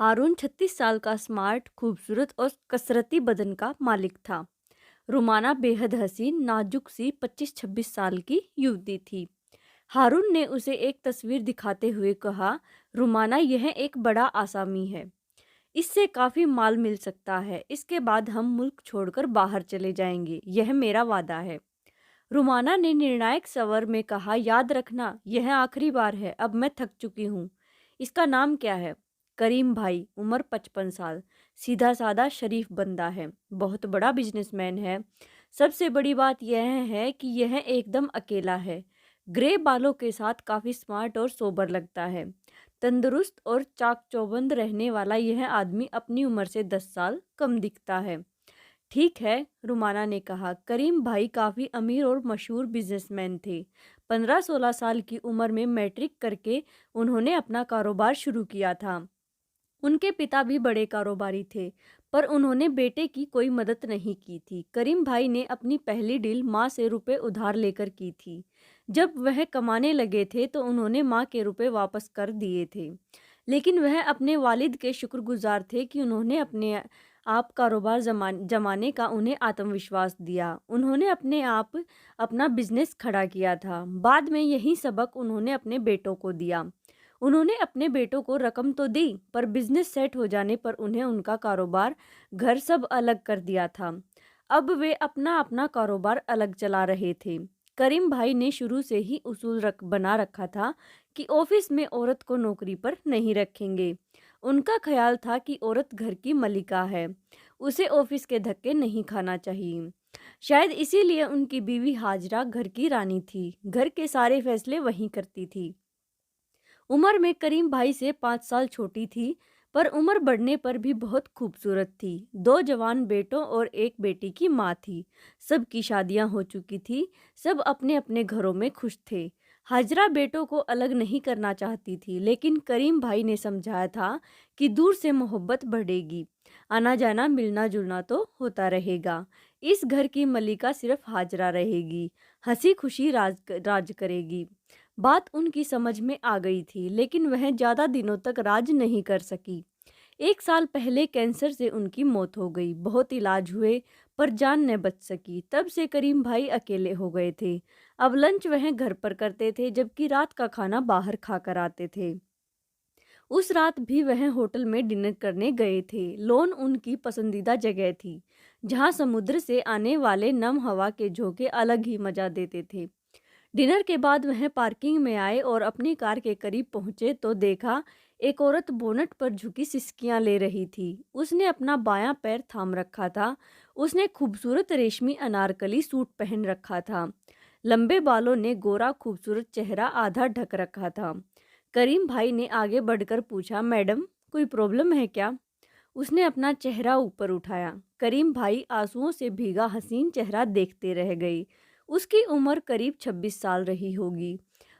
हारून 36 साल का स्मार्ट, खूबसूरत और कसरती बदन का मालिक था। रुमाना बेहद हसीन, नाजुक सी 25-26 साल की युवती थी। हारून ने उसे एक तस्वीर दिखाते हुए कहा, रुमाना यह एक बड़ा आसामी है। इससे काफ़ी माल मिल सकता है। इसके बाद हम मुल्क छोड़कर बाहर चले जाएंगे। यह मेरा वादा है। रुमाना ने निर्णायक स्वर में कहा, याद रखना यह आखिरी बार है। अब मैं थक चुकी हूँ। इसका नाम क्या है? करीम भाई, उम्र 55 साल, सीधा साधा शरीफ बंदा है, बहुत बड़ा बिजनेसमैन है। सबसे बड़ी बात यह है कि यह एकदम अकेला है। ग्रे बालों के साथ काफ़ी स्मार्ट और सोबर लगता है। तंदुरुस्त और चाक चौबंद रहने वाला यह आदमी अपनी उम्र से 10 साल कम दिखता है। ठीक है, रुमाना ने कहा। करीम भाई काफ़ी अमीर और मशहूर बिजनेसमैन थे। 15-16 साल की उम्र में मैट्रिक करके उन्होंने अपना कारोबार शुरू किया था। उनके पिता भी बड़े कारोबारी थे, पर उन्होंने बेटे की कोई मदद नहीं की थी। करीम भाई ने अपनी पहली डील माँ से रुपए उधार लेकर की थी। जब वह कमाने लगे थे तो उन्होंने माँ के रुपए वापस कर दिए थे। लेकिन वह अपने वालिद के शुक्रगुजार थे कि उन्होंने अपने आप कारोबार जमाने का उन्हें आत्मविश्वास दिया। उन्होंने अपने आप अपना बिजनेस खड़ा किया था। बाद में यही सबक उन्होंने अपने बेटों को दिया। उन्होंने अपने बेटों को रकम तो दी, पर बिजनेस सेट हो जाने पर उन्हें उनका कारोबार, घर सब अलग कर दिया था। अब वे अपना अपना कारोबार अलग चला रहे थे। करीम भाई ने शुरू से ही उसूल बना रखा था कि ऑफिस में औरत को नौकरी पर नहीं रखेंगे। उनका ख्याल था कि औरत घर की मलिका है, उसे ऑफिस के धक्के नहीं खाना चाहिए। शायद इसीलिए उनकी बीवी हाजरा घर की रानी थी, घर के सारे फैसले वही करती थी। उम्र में करीम भाई से 5 साल छोटी थी, पर उम्र बढ़ने पर भी बहुत खूबसूरत थी। 2 जवान बेटों और एक बेटी की माँ थी। सबकी शादियां हो चुकी थी। सब अपने अपने घरों में खुश थे। हाजरा बेटों को अलग नहीं करना चाहती थी, लेकिन करीम भाई ने समझाया था कि दूर से मोहब्बत बढ़ेगी, आना जाना मिलना जुलना तो होता रहेगा। इस घर की मलिका सिर्फ हाजरा रहेगी, हंसी खुशी राज करेगी। बात उनकी समझ में आ गई थी, लेकिन वह ज़्यादा दिनों तक राज नहीं कर सकी। 1 साल पहले कैंसर से उनकी मौत हो गई। बहुत इलाज हुए, पर जान न बच सकी। तब से करीम भाई अकेले हो गए थे। अब लंच वह घर पर करते थे, जबकि रात का खाना बाहर खाकर आते थे। उस रात भी वह होटल में डिनर करने गए थे। लॉन उनकी पसंदीदा जगह थी, जहां समुद्र से आने वाले नम हवा के झोंके अलग ही मजा देते थे। डिनर के बाद वह पार्किंग में आए और अपनी कार के करीब पहुंचे तो देखा, एक औरत बोनट पर झुकी सिसकियां ले रही थी। उसने अपना बायां पैर थाम रखा था। उसने खूबसूरत रेशमी अनारकली सूट पहन रखा था। लंबे बालों ने गोरा खूबसूरत चेहरा आधा ढक रखा था। करीम भाई ने आगे बढ़कर पूछा, मैडम कोई प्रॉब्लम है क्या? उसने अपना चेहरा ऊपर उठाया। करीम भाई आंसुओं से भीगा हसीन चेहरा देखते रह गई। उसकी उम्र करीब 26 साल रही होगी।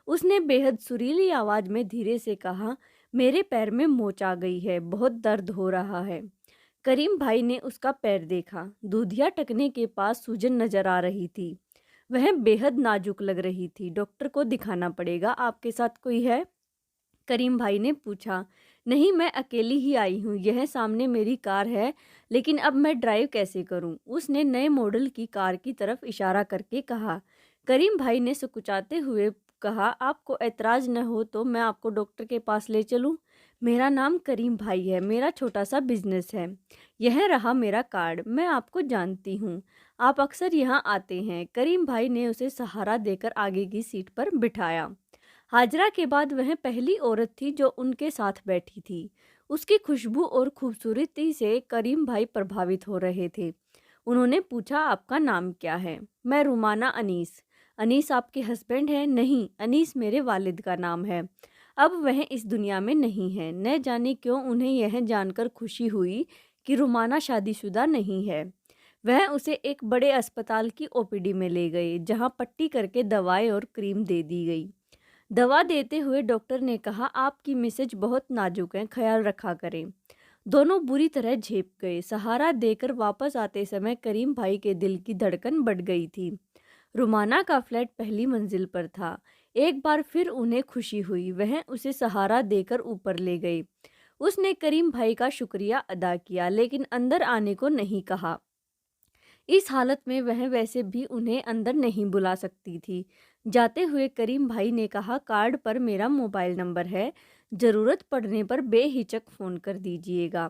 उसने बेहद सुरीली आवाज में धीरे से कहा, मेरे पैर में मोच आ गई है, बहुत दर्द हो रहा है। करीम भाई ने उसका पैर देखा। दूधिया टखने के पास सूजन नजर आ रही थी। वह बेहद नाजुक लग रही थी। डॉक्टर को दिखाना पड़ेगा, आपके साथ कोई है? करीम भाई ने पूछा। नहीं, मैं अकेली ही आई हूँ। यह सामने मेरी कार है, लेकिन अब मैं ड्राइव कैसे करूँ? उसने नए मॉडल की कार की तरफ इशारा करके कहा। करीम भाई ने सकुचाते हुए कहा, आपको ऐतराज न हो तो मैं आपको डॉक्टर के पास ले चलूँ? मेरा नाम करीम भाई है, मेरा छोटा सा बिजनेस है। यह रहा मेरा कार्ड, मैं आपको जानती हूँ, आप अक्सर यहाँ आते हैं। करीम भाई ने उसे सहारा देकर आगे की सीट पर बिठाया। हाजरा के बाद वह पहली औरत थी जो उनके साथ बैठी थी। उसकी खुशबू और खूबसूरती से करीम भाई प्रभावित हो रहे थे। उन्होंने पूछा, आपका नाम क्या है? मैं रुमाना अनीस। अनीस आपके हस्बैंड हैं? नहीं, अनीस मेरे वालिद का नाम है। अब वह इस दुनिया में नहीं है। न जाने क्यों उन्हें यह जानकर खुशी हुई कि रुमाना शादीशुदा नहीं है। वह उसे एक बड़े अस्पताल की ओपीडी में ले गए, जहां पट्टी करके दवाएं और क्रीम दे दी गई। दवा देते हुए डॉक्टर ने कहा, आपकी मिसेज बहुत नाजुक हैं, ख्याल रखा करें। दोनों बुरी तरह झेप गए। सहारा देकर वापस आते समय करीम भाई के दिल की धड़कन बढ़ गई थी। रुमाना का फ्लैट पहली मंजिल पर था। एक बार फिर उन्हें खुशी हुई। वह उसे सहारा देकर ऊपर ले गए। उसने करीम भाई का शुक्रिया अदा किया लेकिन अंदर आने को नहीं कहा। इस हालत में वह वैसे भी उन्हें अंदर नहीं बुला सकती थी। जाते हुए करीम भाई ने कहा, कार्ड पर मेरा मोबाइल नंबर है, ज़रूरत पड़ने पर बेहिचक फ़ोन कर दीजिएगा।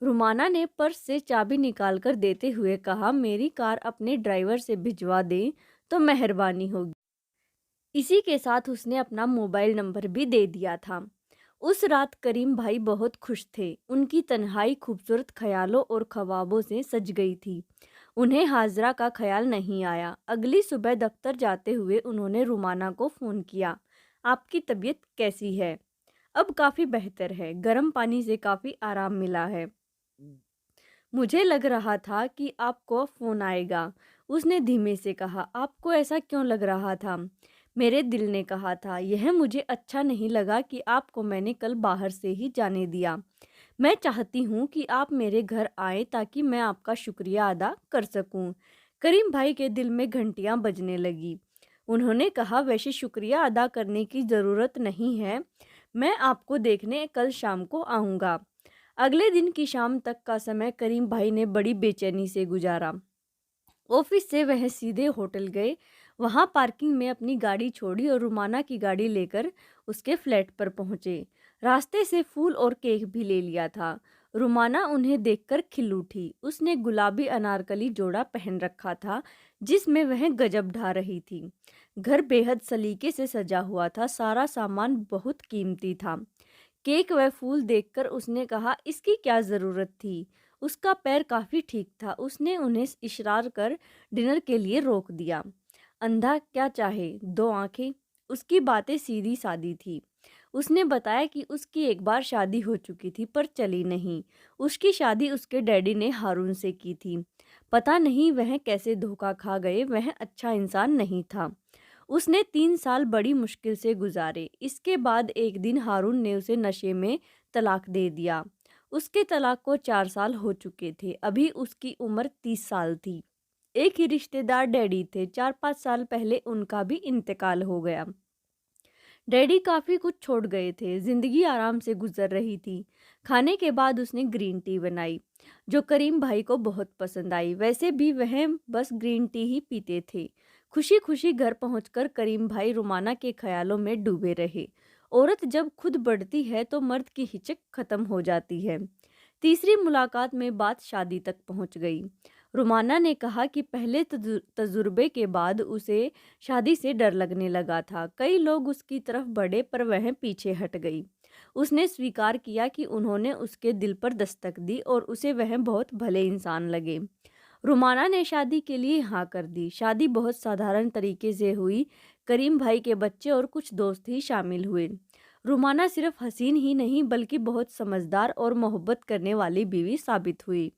रुमाना ने पर्स से चाबी निकाल कर देते हुए कहा, मेरी कार अपने ड्राइवर से भिजवा दें तो मेहरबानी होगी। इसी के साथ उसने अपना मोबाइल नंबर भी दे दिया था। उस रात करीम भाई बहुत खुश थे। उनकी तन्हाई खूबसूरत ख्यालों और ख्वाबों से सज गई थी। उन्हें हाजरा का ख्याल नहीं आया। अगली सुबह दफ्तर जाते हुए उन्होंने रुमाना को फ़ोन किया, आपकी तबीयत कैसी है? अब काफ़ी बेहतर है, गर्म पानी से काफ़ी आराम मिला है। मुझे लग रहा था कि आपको फ़ोन आएगा। उसने धीमे से कहा, आपको ऐसा क्यों लग रहा था? मेरे दिल ने कहा था, यह मुझे अच्छा नहीं लगा कि आपको मैंने कल बाहर से ही जाने दिया। मैं चाहती हूँ कि आप मेरे घर आएँ ताकि मैं आपका शुक्रिया अदा कर सकूँ। करीम भाई के दिल में घंटियाँ बजने लगी। उन्होंने कहा, वैसे शुक्रिया अदा करने की ज़रूरत नहीं है। मैं आपको देखने कल शाम को आऊँगा। अगले दिन की शाम तक का समय करीम भाई ने बड़ी बेचैनी से गुजारा। ऑफिस से वह सीधे होटल गए, वहां पार्किंग में अपनी गाड़ी छोड़ी और रुमाना की गाड़ी लेकर उसके फ्लैट पर पहुंचे। रास्ते से फूल और केक भी ले लिया था। रुमाना उन्हें देखकर खिल उठी। उसने गुलाबी अनारकली जोड़ा पहन रखा था जिसमें वह गजब ढा रही थी। घर बेहद सलीके से सजा हुआ था, सारा सामान बहुत कीमती था। केक व फूल देखकर उसने कहा, इसकी क्या ज़रूरत थी? उसका पैर काफ़ी ठीक था। उसने उन्हें इशारा कर डिनर के लिए रोक दिया। अंधा क्या चाहे, दो आंखें। उसकी बातें सीधी सादी थी। उसने बताया कि उसकी एक बार शादी हो चुकी थी पर चली नहीं। उसकी शादी उसके डैडी ने हारून से की थी। पता नहीं वह कैसे धोखा खा गए, वह अच्छा इंसान नहीं था। उसने 3 साल बड़ी मुश्किल से गुजारे। इसके बाद एक दिन हारून ने उसे नशे में तलाक दे दिया। उसके तलाक को 4 साल हो चुके थे। अभी उसकी उम्र 30 साल थी। एक ही रिश्तेदार डैडी थे। 4-5 साल पहले उनका भी इंतकाल हो गया। डैडी काफ़ी कुछ छोड़ गए थे। ज़िंदगी आराम से गुजर रही थी। खाने के बाद उसने ग्रीन टी बनाई, जो करीम भाई को बहुत पसंद आई। वैसे भी वह बस ग्रीन टी ही पीते थे। खुशी खुशी घर पहुंचकर करीम भाई रुमाना के ख्यालों में डूबे रहे। औरत जब खुद बढ़ती है तो मर्द की हिचक खत्म हो जाती है। तीसरी मुलाकात में बात शादी तक पहुंच गई। रुमाना ने कहा कि पहले तजुर्बे के बाद उसे शादी से डर लगने लगा था। कई लोग उसकी तरफ बढ़े पर वह पीछे हट गई। उसने स्वीकार किया कि उन्होंने उसके दिल पर दस्तक दी और उसे वह बहुत भले इंसान लगे। रुमाना ने शादी के लिए हाँ कर दी। शादी बहुत साधारण तरीके से हुई। करीम भाई के बच्चे और कुछ दोस्त ही शामिल हुए। रुमाना सिर्फ हसीन ही नहीं बल्कि बहुत समझदार और मोहब्बत करने वाली बीवी साबित हुई।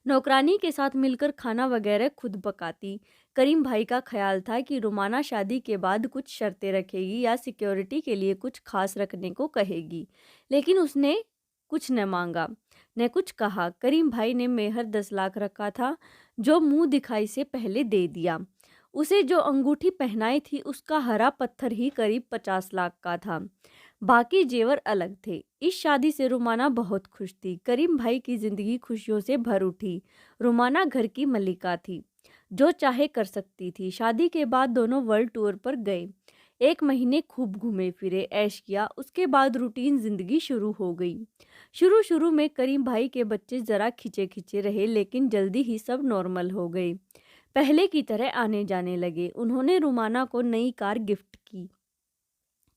नौकरानी के साथ मिलकर खाना वगैरह खुद पकाती। करीम भाई का ख्याल था कि रुमाना शादी के बाद कुछ शर्तें रखेगी या सिक्योरिटी के लिए कुछ खास रखने को कहेगी, लेकिन उसने कुछ न मांगा न कुछ कहा। करीम भाई ने मेहर 10 लाख रखा था, जो मुंह दिखाई से पहले दे दिया। उसे जो अंगूठी पहनाई थी उसका हरा पत्थर ही करीब 50 लाख का था। बाकी जेवर अलग थे। इस शादी से रुमाना बहुत खुश थी। करीम भाई की जिंदगी खुशियों से भर उठी। रुमाना घर की मलिका थी, जो चाहे कर सकती थी। शादी के बाद दोनों वर्ल्ड टूर पर गए। 1 महीने खूब घूमे फिरे, ऐश किया। उसके बाद रूटीन जिंदगी शुरू हो गई। शुरू शुरू में करीम भाई के बच्चे जरा खिंचे खिंचे रहे, लेकिन जल्दी ही सब नॉर्मल हो गए। पहले की तरह आने जाने लगे। उन्होंने रुमाना को नई कार गिफ्ट की।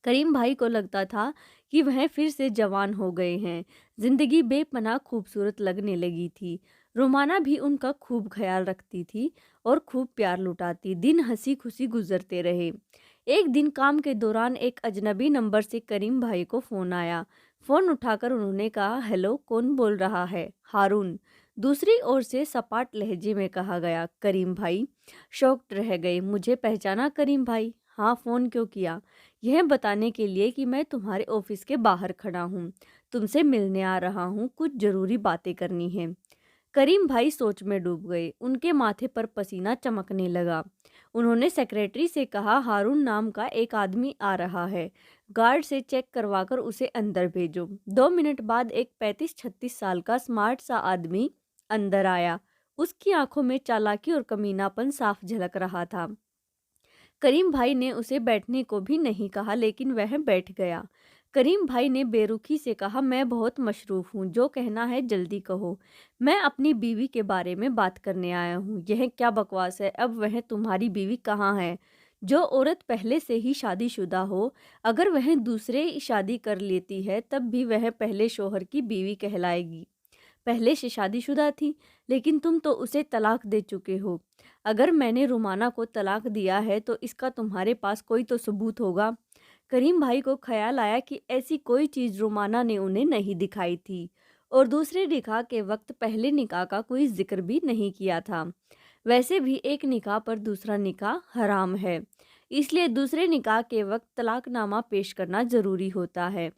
करीम भाई को लगता था कि वह फिर से जवान हो गए हैं। जिंदगी बेपनाह खूबसूरत लगने लगी थी। रुमाना भी उनका खूब ख्याल रखती थी और खूब प्यार लुटाती। दिन हंसी खुशी गुजरते रहे। एक दिन काम के दौरान एक अजनबी नंबर से करीम भाई को फ़ोन आया। फ़ोन उठाकर उन्होंने कहा, हेलो, कौन बोल रहा है? हारून। दूसरी ओर से सपाट लहजे में कहा गया। करीम भाई शॉक्ड रह गए। मुझे पहचाना करीम भाई? हाँ, फ़ोन क्यों किया? यह बताने के लिए कि मैं तुम्हारे ऑफिस के बाहर खड़ा हूँ, तुमसे मिलने आ रहा हूँ, कुछ ज़रूरी बातें करनी है। करीम भाई सोच में डूब गए। उनके माथे पर पसीना चमकने लगा। उन्होंने सेक्रेटरी से कहा, हारून नाम का एक आदमी आ रहा है, गार्ड से चेक करवाकर उसे अंदर भेजो। 2 मिनट बाद एक 35-36 साल का स्मार्ट सा आदमी अंदर आया। उसकी आंखों में चालाकी और कमीनापन साफ झलक रहा था। करीम भाई ने उसे बैठने को भी नहीं कहा, लेकिन वह बैठ गया। करीम भाई ने बेरुखी से कहा, मैं बहुत मशरूफ हूँ, जो कहना है जल्दी कहो। मैं अपनी बीवी के बारे में बात करने आया हूँ। यह क्या बकवास है? अब वह तुम्हारी बीवी कहाँ है? जो औरत पहले से ही शादीशुदा हो, अगर वह दूसरे शादी कर लेती है तब भी वह पहले शौहर की बीवी कहलाएगी। पहले से शादीशुदा थी, लेकिन तुम तो उसे तलाक दे चुके हो। अगर मैंने रुमाना को तलाक दिया है तो इसका तुम्हारे पास कोई तो सबूत होगा। करीम भाई को ख्याल आया कि ऐसी कोई चीज़ रुमाना ने उन्हें नहीं दिखाई थी और दूसरे निकाह के वक्त पहले निकाह का कोई जिक्र भी नहीं किया था। वैसे भी एक निकाह पर दूसरा निकाह हराम है, इसलिए दूसरे निकाह के वक्त तलाकनामा पेश करना ज़रूरी होता है।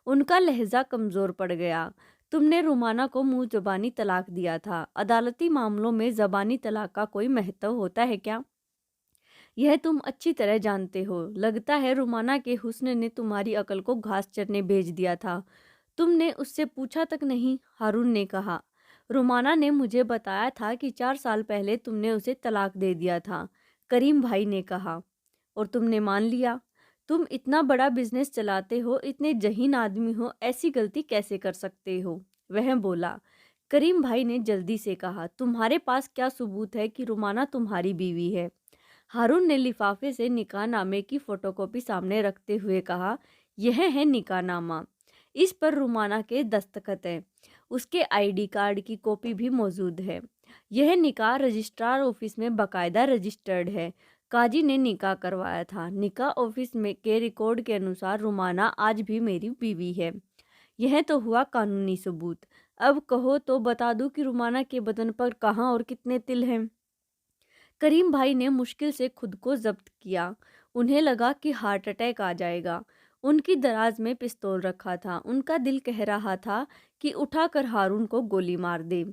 उनका लहजा कमज़ोर पड़ गया। तुमने रुमाना को मुंह ज़बानी तलाक दिया था। अदालती मामलों में ज़बानी तलाक का कोई महत्व होता है क्या? यह तुम अच्छी तरह जानते हो। लगता है रुमाना के हुस्न ने तुम्हारी अकल को घास चरने भेज दिया था। तुमने उससे पूछा तक नहीं, हारून ने कहा। रुमाना ने मुझे बताया था कि 4 साल पहले तुमने उसे तलाक दे दिया था, करीम भाई ने कहा। और तुमने मान लिया? तुम इतना बड़ा बिजनेस चलाते हो, इतने जहीन आदमी हो, ऐसी गलती कैसे कर सकते हो? वह बोला। करीम भाई ने जल्दी से कहा, तुम्हारे पास क्या सबूत है कि रुमाना तुम्हारी बीवी है? हारून ने लिफाफे से निकाहनामे की फोटोकॉपी सामने रखते हुए कहा, यह है निकाहनामा। इस पर रुमाना के दस्तखत हैं। उसके आईडी कार्ड की कॉपी भी मौजूद है। यह निकाह रजिस्ट्रार ऑफिस में बाकायदा रजिस्टर्ड है। काजी ने निकाह करवाया था। निकाह ऑफिस में के रिकॉर्ड के अनुसार रुमाना आज भी मेरी बीवी है। यह तो हुआ कानूनी सबूत। अब कहो तो बता दूं कि रुमाना के बदन पर कहाँ और कितने तिल हैं। करीम भाई ने मुश्किल से खुद को जब्त किया। उन्हें लगा कि हार्ट अटैक आ जाएगा। उनकी दराज में पिस्तौल रखा था। उनका दिल कह रहा था कि उठाकर हारून को गोली मार दे।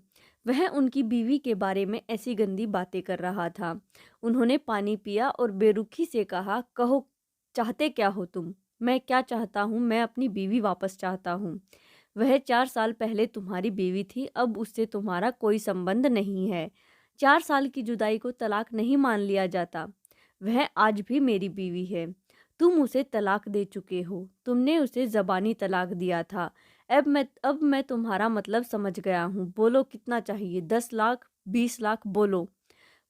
वह उनकी बीवी के बारे में ऐसी गंदी बातें कर रहा था। उन्होंने पानी पिया और बेरुखी से कहा, कहो चाहते क्या हो तुम? मैं क्या चाहता हूँ? मैं अपनी बीवी वापस चाहता हूँ। वह 4 साल पहले तुम्हारी बीवी थी, अब उससे तुम्हारा कोई संबंध नहीं है। 4 साल की जुदाई को तलाक नहीं मान लिया जाता। वह आज भी मेरी बीवी है। तुम उसे तलाक दे चुके हो। तुमने उसे ज़बानी तलाक दिया था। अब मैं तुम्हारा मतलब समझ गया हूँ। बोलो कितना चाहिए? 10 लाख, 20 लाख बोलो।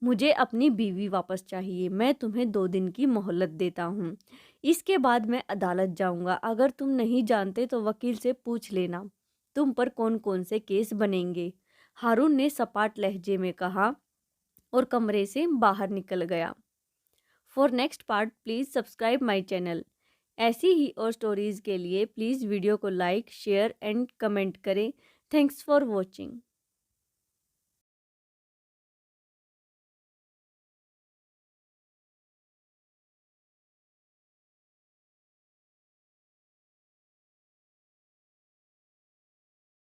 मुझे अपनी बीवी वापस चाहिए। मैं तुम्हें 2 दिन की मोहलत देता हूँ। इसके बाद मैं अदालत जाऊँगा। अगर तुम नहीं जानते तो वकील से पूछ लेना तुम पर कौन कौन से केस बनेंगे। हारून ने सपाट लहजे में कहा और कमरे से बाहर निकल गया। For next part please subscribe my channel. ऐसी ही और स्टोरीज़ के लिए प्लीज़ वीडियो को लाइक, शेयर एंड कमेंट करें। Thanks for watching.